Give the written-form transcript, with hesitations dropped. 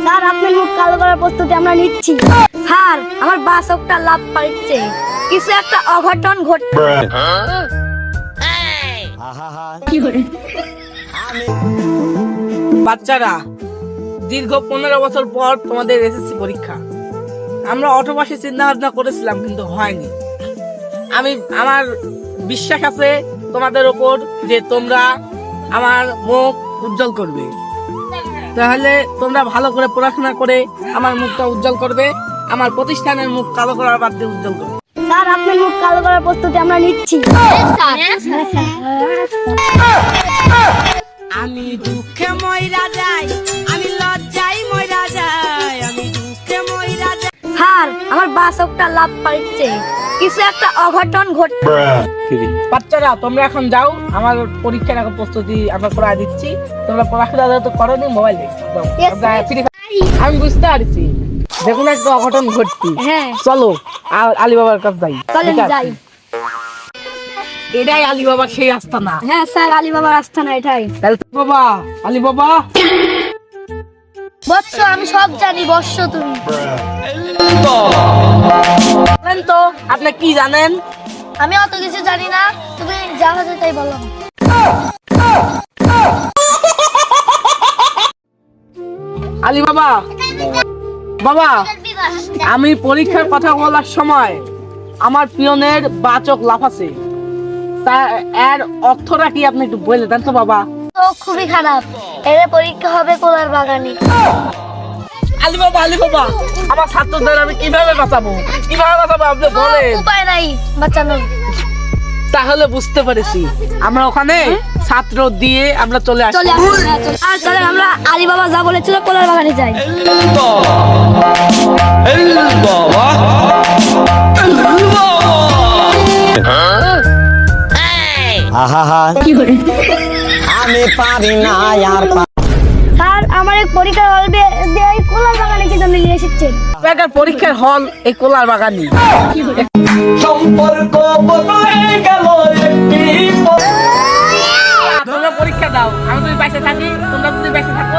Sir আপনার মুখ কালো করার প্রস্তুতি আমরা নিচ্ছি। স্যার আমার বাসকটা লাভ পাচ্ছে, কিছু একটা অঘটন ঘটবে। বাচ্চারা, দীর্ঘ 15 বছর পর তোমাদের এসএসসি পরীক্ষা। আমরা অটোপাসে চিন্তা ভাবনা করেছিলাম, কিন্তু হয়নি। আমার বিশ্বাস আছে তোমাদের ওপর যে তোমরা আমার মুখ উজ্জ্বল করবে। তাহলে তোমরা ভালো করে পড়াশোনা করে আমার মুখটা উজ্জ্বল করবে, আমার প্রতিষ্ঠানের মুখ কালো করার বাদ দিয়ে উজ্জ্বল করবে। স্যার আপনার মুখ কালো করার প্রস্তুতি আমরা নিচ্ছি। আমি দুঃখে মইরা যাই, আমি লজ্জায় মইরা যাই, আমি দুঃখে মইরা যাই। স্যার আমার বাসকটা লাভ পাচ্ছে, কিছু একটা অঘটন ঘটবে। বাচ্চারা তোমরা এখন যাও, আমার পরীক্ষার এখন প্রস্তুতি আমরা করা দিচ্ছি। তোমরা পড়াশোনা তো করোনি, মোবাইল দেখো। আমি বুঝতে পারছি যে কোনো একটা অঘটন ঘটছি। হ্যাঁ চলো আলী বাবার কাছে যাই। চলেন ঠিক আছে? যাই। এটাই আলী বাবার সেই আস্তানা। হ্যাঁ স্যার আলী বাবার আস্থানা এটাই। তাহলে তো বাবা, আলী বাবা। বৎস আমি সব জানি, বৎস তুমি। জানেন তো আপনি কি জানেন? আমি অত কিছু জানি না, তুমি যা হচ্ছে তাই বলো। আলী বাবা, বাবা, আমি পরীক্ষার কথা বলার সময় আমার পিয়নের বাচক লাফাছে, তা এর অর্থটা কি আপনি একটু বলে দেন তো বাবা। তো খুবই খারাপ, এর পরীক্ষা হবে কোলার বাগানে। আলী বাবা, আলী বাবা, আমার ছাত্রদের আমি কিভাবে বাঁচাবো আপনি বলেন। উপায় নাই বাঁচানোর। তাহলে বুঝতে পেরেছি, আমরা ওখানে ছাত্র দিয়ে আমরা চলে আসি। চলে আসুন, হ্যাঁ, চলে। আর চলে আমরা আলী বাবা যা বলেছিল কোলার বাগানে যাই। আমি পারি না আর স্যার আমার এক পরীক্ষার হল দিয়ে কোলার বাগানে কি জন্য নিয়ে এসেছেন? বেকার পরীক্ষার হল এই কোলার বাগানি। সম্পর্ক বদলে গেল একটি তোমরা পরীক্ষা দাও, আমি যদি বাইসে থাকি, তোমরা যদি বাইসে থাকো